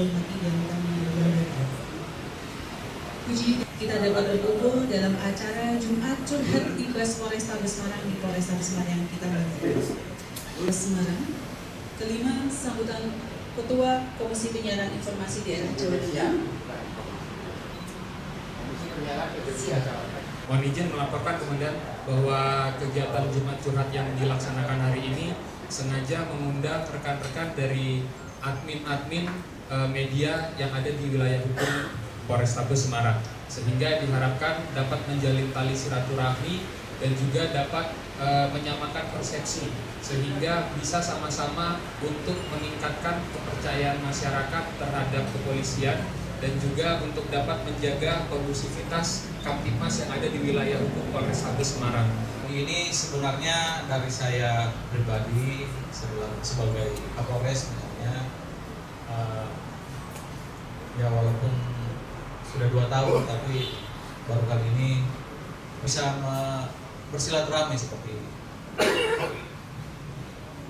hati dan kami banggakan. Puji kita dapat berkumpul dalam acara Jumat Curhat Ikhlas Polrestabes Semarang di Polrestabes Semarang yang kita bangun. Semarang. Kelima, sambutan Ketua Komisi Penyiaran Informasi Daerah Jawa Tengah. Mohon izin melaporkan kemudian bahwa kegiatan Jumat Curhat yang dilaksanakan hari ini sengaja mengundang rekan-rekan dari admin-admin media yang ada di wilayah hukum Polrestabes Semarang, sehingga diharapkan dapat menjalin tali silaturahmi dan juga dapat menyamakan persepsi, sehingga bisa sama-sama untuk meningkatkan kepercayaan masyarakat terhadap kepolisian dan juga untuk dapat menjaga kondusivitas Kamtibmas yang ada di wilayah hukum Polrestabes Semarang. Ini sebenarnya dari saya pribadi sebagai Kapolres misalnya, ya walaupun sudah 2 tahun tapi baru kali ini bisa bersilaturahmi seperti ini.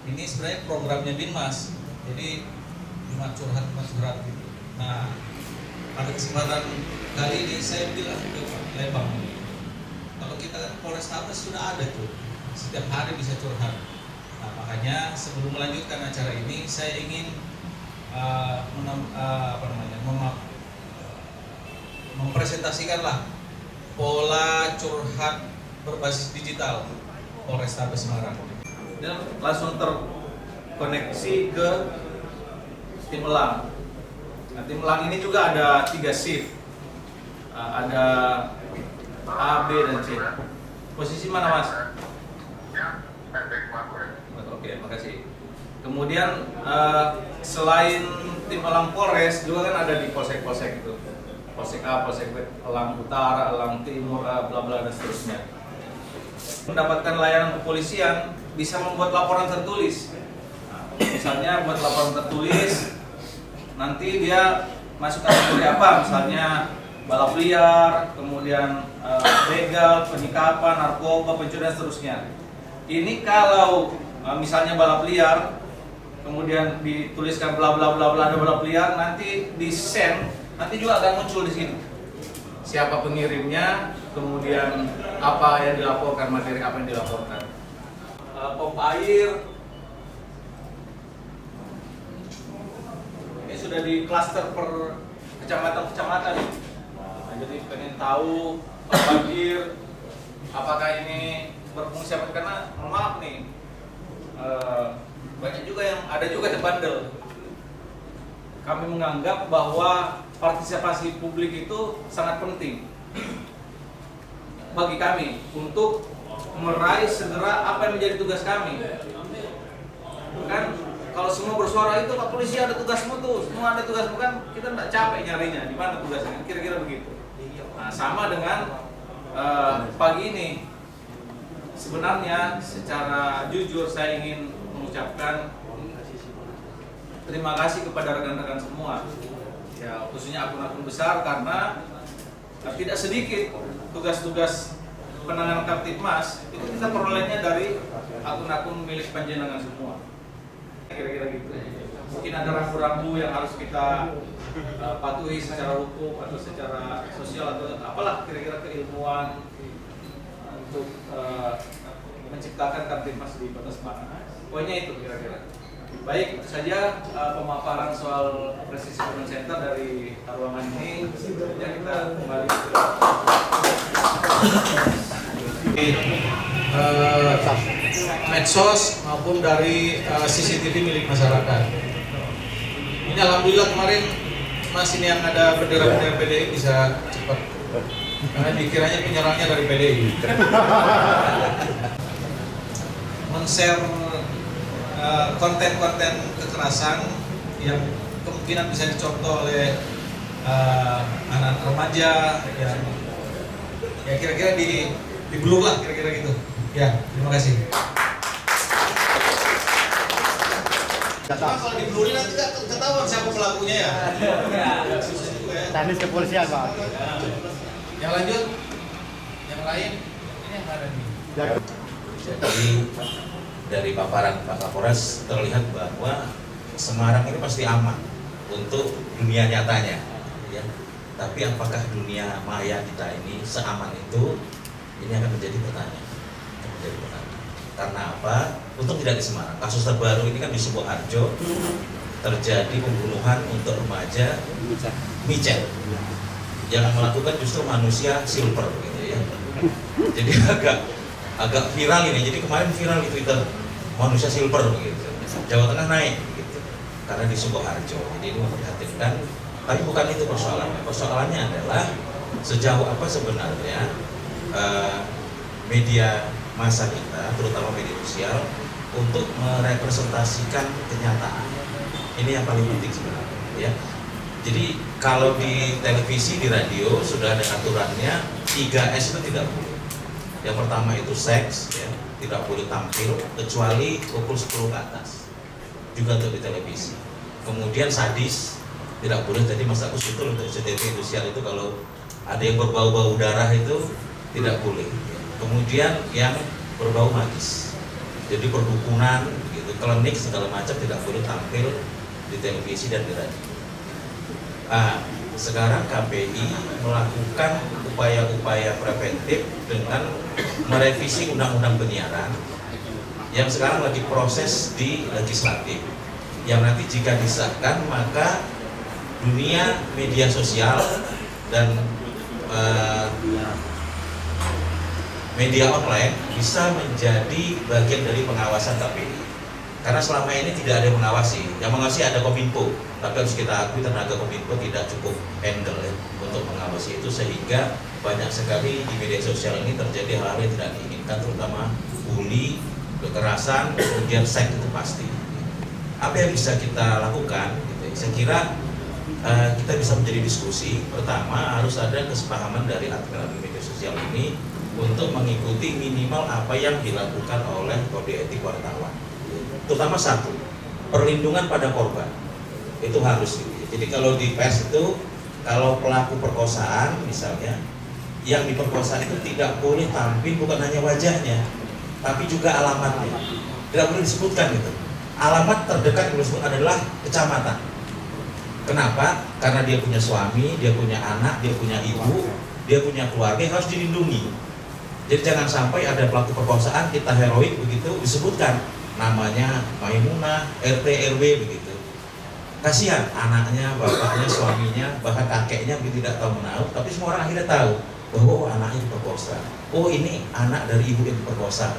Ini sebenarnya programnya Binmas, jadi Jumat Curhat gitu. Nah, pada kesempatan kali ini saya bilang ke Pak Lebang, kalau kita kan Polrestabes sudah ada tuh, setiap hari bisa curhat. Nah, makanya sebelum melanjutkan acara ini, saya ingin mempresentasikanlah pola curhat berbasis digital Polrestabes Semarang. Dan langsung terkoneksi ke tim elang. Nah, tim elang ini juga ada 3 shift, ada A, B, dan C. Posisi mana, Mas? Oke, makasih. Kemudian selain tim elang Polres juga kan ada di polsek-polsek itu. Polsek A, Polsek B, Elang Utara, Elang Timur, bla bla dan seterusnya. Mendapatkan layanan kepolisian bisa membuat laporan tertulis. Nah, misalnya buat laporan tertulis, nanti dia masuk kategori apa? Misalnya balap liar, kemudian begal, penyikapan, narkoba, pencurian, seterusnya. Ini kalau misalnya balap liar, kemudian dituliskan bla bla bla bla ada balap liar, nanti di send, nanti juga akan muncul di sini siapa pengirimnya, kemudian apa yang dilaporkan, materi apa yang dilaporkan. Pompa air ini sudah di klaster per kecamatan. Nah, jadi pengen tahu banjir apakah ini berfungsi apa, karena maaf nih banyak juga yang ada juga yang bandel. Kami menganggap bahwa partisipasi publik itu sangat penting bagi kami untuk meraih segera apa yang menjadi tugas kami. Kan kalau semua bersuara itu Pak Polisi ada tugasmu tuh, semua ada tugasmu, kan kita tidak capek nyarinya di mana tugasnya, kira-kira begitu. Nah, sama dengan pagi ini, sebenarnya secara jujur saya ingin mengucapkan terima kasih kepada rekan-rekan semua, ya khususnya akun-akun besar, karena tidak sedikit tugas-tugas penanganan Kamtibmas itu kita perolehnya dari akun-akun milik panjenengan semua. Kira-kira gitu. Mungkin ada rambu-rambu yang harus kita patuhi secara hukum atau secara sosial atau apalah kira-kira keilmuan untuk menciptakan Kamtibmas di Kota Semarang. Pokoknya itu kira-kira. Baik, itu saja pemaparan soal Presisi Command Center dari ruangan ini. Selanjutnya kita kembali medsos maupun dari CCTV milik masyarakat. Ini alhamdulillah kemarin Mas ini yang ada bendera-bendera PDI bisa cepat, karena dikiranya penyerangnya dari PDI. Men-share konten-konten kekerasan yang kemungkinan bisa dicontoh oleh anak remaja yang ya kira-kira di blur lah kira-kira gitu. Ya, terima kasih. Kalau di blur nanti ketahuan siapa pelakunya ya. Susah juga ya. Teknis kepolisian, Pak. Yang lanjut, yang lain ini yang ada nih. Jadi dari paparan Pak Kapolres terlihat bahwa Semarang ini pasti aman untuk dunia nyatanya, ya. Tapi apakah dunia maya kita ini seaman itu? Ini akan menjadi pertanyaan. Karena apa? Untung tidak di Semarang. Kasus terbaru ini kan di Sukoharjo terjadi pembunuhan untuk remaja micet. Yang melakukan justru manusia silver, gitu ya. Jadi agak viral ini. Jadi kemarin viral di Twitter manusia silver, gitu. Jawa Tengah naik, gitu. Karena di Sukoharjo. Jadi ini memprihatinkan. Tapi bukan itu persoalannya. Persoalannya adalah sejauh apa sebenarnya media massa kita, terutama media sosial, untuk merepresentasikan kenyataan. Ini yang paling penting sebenarnya, ya. Jadi kalau di televisi, di radio sudah ada aturannya 3S itu tidak boleh. Yang pertama itu seks, ya, tidak boleh tampil kecuali pukul 10 ke atas. Juga untuk di televisi. Kemudian sadis, tidak boleh. Jadi Mas Agus betul untuk CTV Indosiar itu kalau ada yang berbau-bau darah itu tidak boleh. Kemudian yang berbau magis, jadi perdukunan, gitu, klinik segala macam tidak boleh tampil di televisi dan di radio. Sekarang KPI melakukan upaya-upaya preventif dengan merevisi undang-undang penyiaran yang sekarang lagi proses di legislatif. Yang nanti jika disahkan maka dunia media sosial dan media online bisa menjadi bagian dari pengawasan KPI. Karena selama ini tidak ada yang mengawasi. Yang mengawasi ada Kominfo, tapi harus kita akui tenaga Kominfo tidak cukup handle ya, untuk mengawasi itu, sehingga banyak sekali di media sosial ini terjadi hal-hal yang tidak diinginkan, terutama bully, kekerasan, kemudian seks itu pasti. Apa yang bisa kita lakukan? Gitu. Saya kira kita bisa menjadi diskusi. Pertama, harus ada kesepahaman dari admin media sosial ini untuk mengikuti minimal apa yang dilakukan oleh kode etik wartawan. Terutama satu, perlindungan pada korban itu harus. Jadi kalau di pers itu, kalau pelaku perkosaan misalnya, yang diperkosa itu tidak boleh tampil bukan hanya wajahnya, tapi juga alamatnya. Tidak boleh disebutkan gitu. Alamat terdekat yang disebut adalah kecamatan. Kenapa? Karena dia punya suami, dia punya anak, dia punya ibu, dia punya keluarga yang harus dilindungi. Jadi jangan sampai ada pelaku perkosaan kita heroik begitu disebutkan namanya Maimunah, RT RW begitu. Kasihan anaknya, bapaknya, suaminya, bahkan kakeknya begitu tidak tahu menahu, tapi semua orang akhirnya tahu bahwa oh, anaknya diperkosa. Oh ini anak dari ibu yang diperkosa.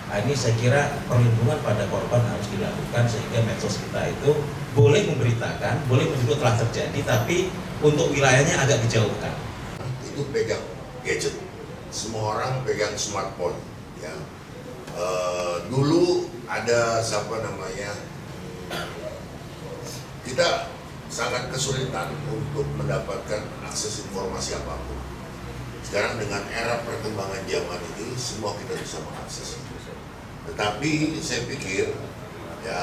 Nah, ini saya kira perlindungan pada korban harus dilakukan sehingga medsos kita itu boleh memberitakan, boleh menyebut telah terjadi, tapi untuk wilayahnya agak dijauhkan. Itu pegang gadget. Semua orang pegang smartphone, ya. Dulu ada siapa namanya, kita sangat kesulitan untuk mendapatkan akses informasi apapun. Sekarang dengan era perkembangan zaman ini, semua kita bisa mengakses. Tetapi saya pikir, ya,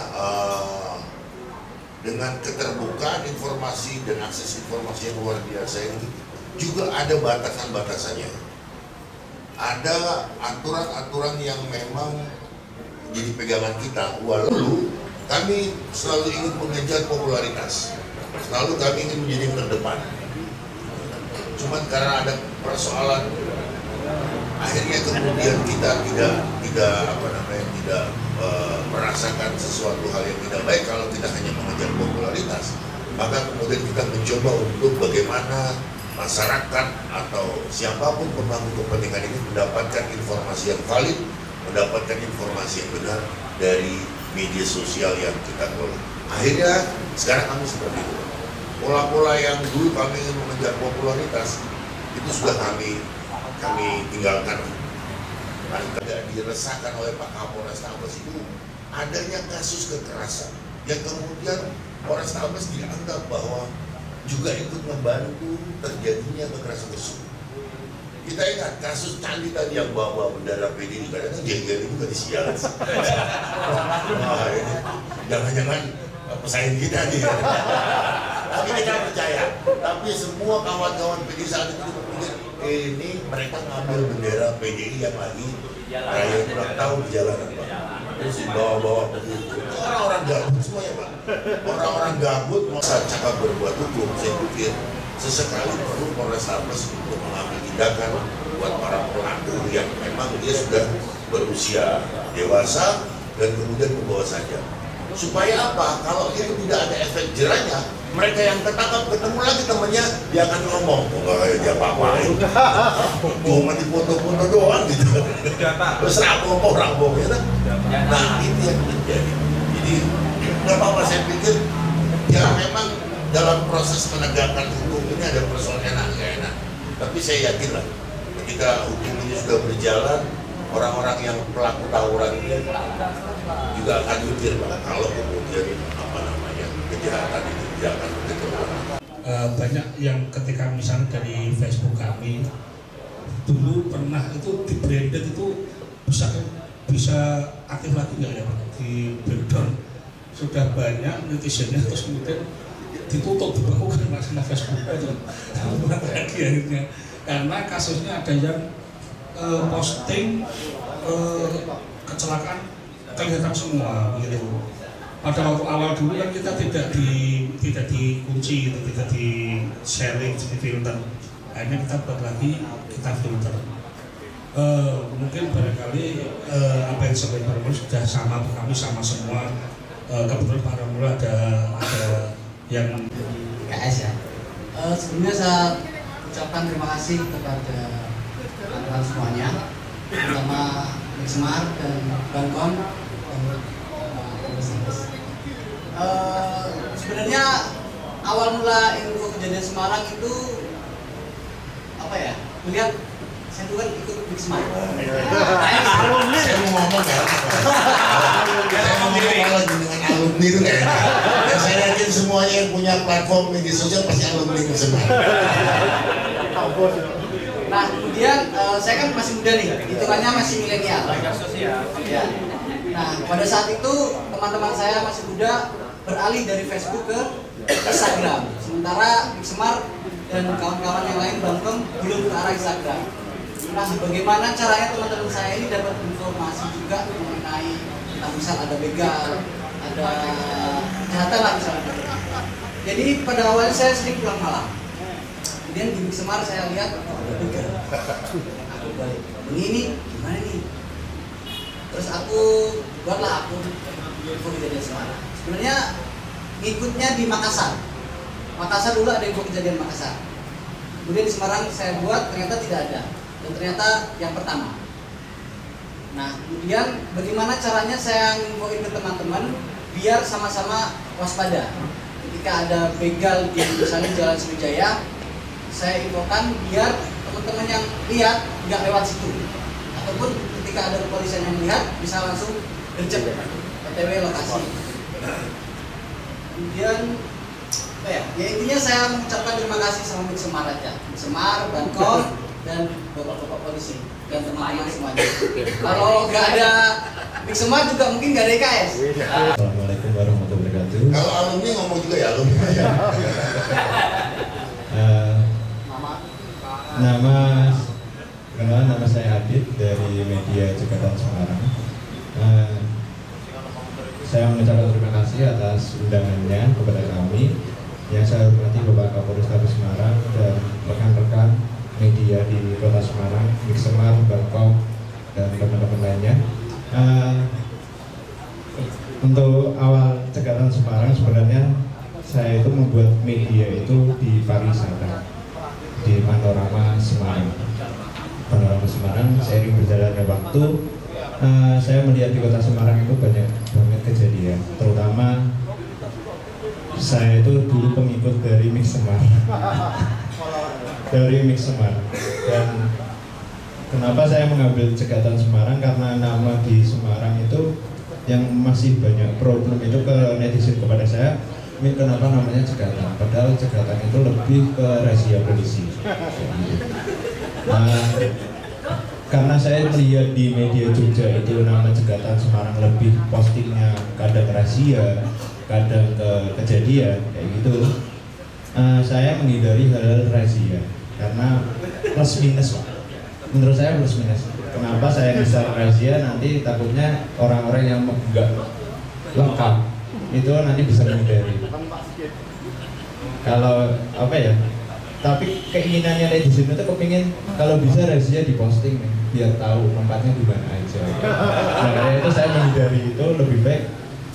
dengan keterbukaan informasi dan akses informasi yang luar biasa ini, juga ada batasan-batasannya. Ada aturan-aturan yang memang jadi pegangan kita. Walau kami selalu ingin mengejar popularitas, selalu kami ingin menjadi yang terdepan. Cuman karena ada persoalan, akhirnya kemudian kita tidak merasakan sesuatu hal yang tidak baik kalau kita hanya mengejar popularitas. Maka kemudian kita mencoba untuk bagaimana masyarakat atau siapapun pemangku kepentingan ini mendapatkan informasi yang valid, mendapatkan informasi yang benar dari media sosial yang kita kelola. Akhirnya sekarang kami seperti itu. Pola-pola yang dulu kami ingin mengejar popularitas itu sudah kami tinggalkan. Dan tidak diresahkan oleh Pak Kapolres Tabes itu adanya kasus kekerasan yang kemudian Polres Tabes dianggap bahwa juga ikut membantu terjadinya kekerasan tersebut. Kita ingat kasus Candi tadi yang bawa bendera PDI, kadang-kadang jengkel juga di sial. Wah, ini jangan-jangan pesaing kita nih. Tapi kita percaya. Tapi semua kawan-kawan PDI saat itu berpikir, ini mereka ngambil bendera PDI yang lagi raya ulang tahun di jalanan, Pak. Terus bawa-bawa begitu. orang-orang gabut semua ya Pak. Orang-orang gabut masa cakap berbuat hukum, saya pikir sesekali perlu Polrestabes untuk mengambil tindakan buat para pelaku yang memang dia sudah berusia dewasa dan kemudian membawa saja. Supaya apa? Kalau itu tidak ada efek jerahnya, mereka yang ketangkap ketemu lagi temannya, dia akan ngomong, enggak dia apa-apain, cuma dipoto-foto doang gitu. Terus rampok ya. Nah itu yang terjadi. Jadi nggak apa-apa, saya pikir ya memang dalam proses menegakkan hukum ini ada persoalan enak nggak enak. Tapi saya yakin lah, ketika hukum ini sudah berjalan, orang-orang yang pelaku tawuran ini juga akan mikir kalau kemudian kejahatan ini tidak akan begitu lama. Banyak yang ketika misalnya dari Facebook kami dulu pernah itu di branded itu bisa aktif lagi nggak ya Pak? Di breakdown sudah banyak netizennya, terus kemudian ditutup dibekukan masalah Facebook itu lagi akhirnya karena kasusnya ada yang posting kecelakaan kelihatan semua gitu. Pada waktu awal dulu kan kita tidak dikunci, tidak di sharing, di filter. Akhirnya kita buat lagi, kita filter. Mungkin barangkali apa yang disampaikan Pak Romulo sudah sama, kami sama semua. Kebetulan Pak Romulo ada yang PKS ya. Sebelumnya saya ucapkan terima kasih kepada teman-teman semuanya, terutama Bik Semar dan Bangkom. Sebenarnya awal mula info kejadian Semarang itu apa ya? Melihat saya tuh kan ikut Bik Semar. Saya mau ngomong kan, saya mau ngomong kalau dengan alumni itu kan, dan saya yakin semuanya yang punya platform media sosial pasti alumni Bik Semar. Nah kemudian saya kan masih muda nih, hitungannya masih milenial. Ya. Nah pada saat itu teman-teman saya masih muda beralih dari Facebook ke Instagram, sementara Bik Semar dan kawan-kawan yang lain Bangkom belum ke arah Instagram. Nah bagaimana caranya teman-teman saya ini dapat informasi juga mengenai misal ada begal, ada kejahatan lah misalnya. Jadi pada awalnya saya sering pulang malam. Kemudian di Bik Semar saya lihat ada begal. Aku balik, ini gimana nih? Terus aku buatlah akun info kejadian Semarang. Sebenarnya ngikutnya di Makassar. Makassar dulu ada info kejadian Makassar. Kemudian di Semarang saya buat, ternyata tidak ada. Dan ternyata yang pertama. Nah, kemudian bagaimana caranya saya nginfoin ke teman-teman biar sama-sama waspada. Ketika ada begal di misalnya Jalan Sriwijaya, saya infokan biar teman-teman yang lihat nggak lewat situ. Ataupun ketika ada kepolisian yang melihat bisa langsung gercep OTW lokasi. Kemudian apa ya? Ya intinya saya mengucapkan terima kasih sama Bik Semar aja. Bik Semar, Bangkom, dan bapak-bapak polisi dan teman-teman semuanya. Kalau nggak ada Bik Semar juga mungkin nggak ada IKS. Assalamualaikum warahmatullahi wabarakatuh. Kalau alumni ngomong juga ya alumni. Nama saya Adit dari media Cegatan Semarang. Saya mengucapkan terima kasih atas undangannya kepada kami. Yang saya hormati Bapak Kapolrestabes Semarang dan rekan-rekan media di Kota Semarang, Bik Semar, Bangkom, dan teman-teman lainnya. Untuk awal Cegatan Semarang sebenarnya saya itu membuat media itu di pariwisata, di Panorama Semarang. Panorama Semarang, seiring berjalannya waktu, saya melihat di Kota Semarang itu banyak banget kejadian, terutama saya itu dulu pengikut dari Bik Semar. Dari Bik Semar. Dan kenapa saya mengambil Cegatan Semarang? Karena nama di Semarang itu yang masih banyak problem itu ke netizen kepada saya. Kenapa namanya Cegatan? Padahal Cegatan itu lebih ke rahasia polisi. Karena saya melihat di media Jogja itu nama Cegatan Semarang lebih postingnya kadang rahasia, kadang ke kejadian kayak gitu. Saya menghindari hal rahasia karena plus minus, Pak. Menurut saya plus minus. Kenapa saya bisa rahasia? Nanti takutnya orang-orang yang enggak lengkap, itu nanti bisa menghindari. Kalau apa ya? Tapi keinginannya netizen itu kepingin kalau bisa rahasia diposting nih, biar tahu tempatnya di mana aja. Makanya itu saya menghindari itu, lebih baik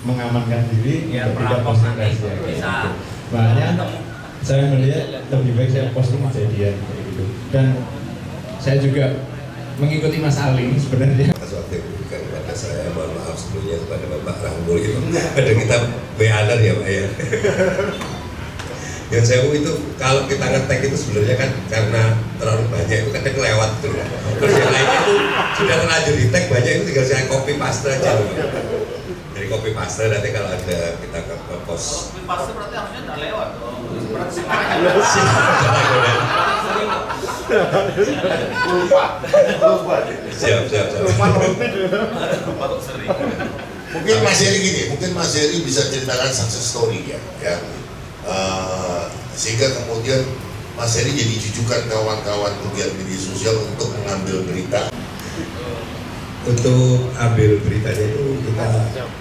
mengamankan diri untuk tidak posting rahasia kayak gitu. Makanya saya melihat lebih baik saya posting kejadian kayak gitu. Dan saya juga mengikuti Mas Ali sebenarnya. Waktu yang diberikan kepada saya, mohon maaf sebelumnya kepada Bapak Rangul itu ada kita WA-an ya Pak ya. Yang saya itu kalau kita ngetek itu sebenarnya kan karena terlalu banyak itu kadang kelewat gitu ya. Terus yang lainnya itu sudah terlanjur di tag banyak itu tinggal saya copy paste aja loh. Jadi copy paste nanti kalau ada kita ke post. Copy paste berarti harusnya nggak lewat dong. Siap. Mungkin Mas Heri gini, mungkin Mas Heri bisa ceritakan success story ya. Sehingga kemudian Mas Heri jadi jujukan kawan-kawan pegiat media sosial untuk mengambil berita. Untuk ambil beritanya itu kita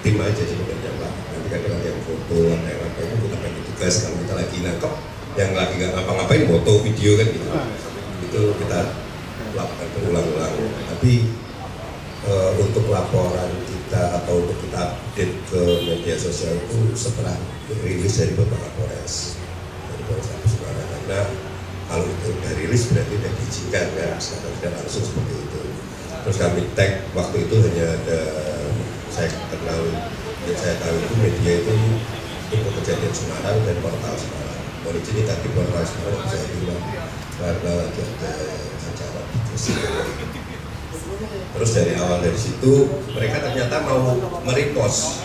tim aja sebenarnya Pak. Nanti kan ada yang foto, ada yang apa itu kita bagi tugas kalau kita lagi nangkep, yang lagi nggak ngapa-ngapain foto video kan gitu. Itu kita lakukan berulang-ulang. Tapi untuk laporan kita atau untuk kita update ke media sosial itu setelah rilis dari Bapak Kapolres, dari Polres Semarang. Karena kalau itu udah rilis berarti udah diizinkan kan, sekarang tidak langsung seperti itu. Terus kami tag waktu itu hanya ada saya kenal, yang saya tahu itu media itu kejadian Semarang dan portal Semarang. Polisi ini tadi portal Semarang saya bilang karena lagi ada acara terus dari awal dari situ mereka ternyata mau merepost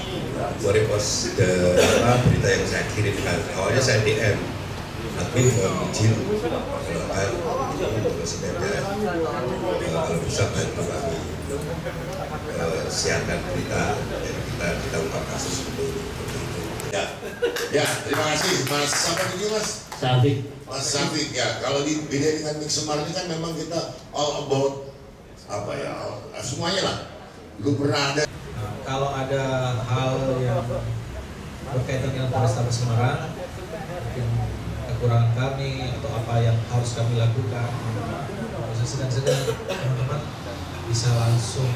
berita yang saya kirimkan. Awalnya saya DM admin mohon izin kalau bisa bantu kami siarkan berita, jadi kita ungkap kasus itu. Ya, terima kasih Mas. Siapa ini Mas? Safik. Mas Safik ya. Kalau di beda dengan Mix Semarang ini kan memang kita all about apa ya, semuanya lah. Belum pernah ada. Kalau ada hal yang berkaitan dengan Polrestabes Semarang, mungkin kekurangan kami atau apa yang harus kami lakukan, sedang teman-teman bisa langsung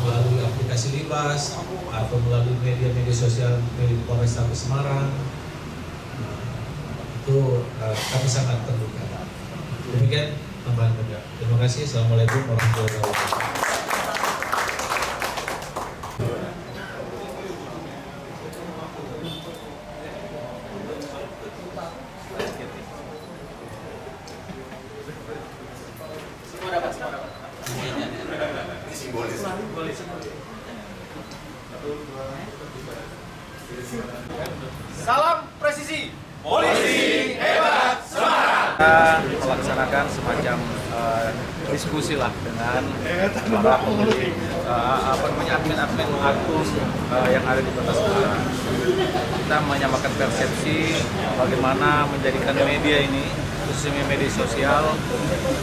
melalui aplikasi Libas atau melalui media-media sosial milik Polrestabes Semarang. Itu kami sangat terbuka. Demikian tambahan kami. Terima kasih. Assalamualaikum warahmatullahi wabarakatuh. Salam presisi, polisi hebat Semarang. Kita melaksanakan semacam diskusi lah dengan para pemilik admin-admin akun yang ada di Kota Semarang. Kita menyamakan persepsi bagaimana menjadikan media ini, khususnya media sosial,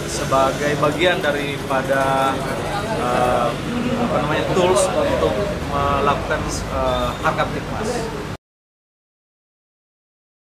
sebagai bagian daripada tools untuk melakukan harkat tikmas.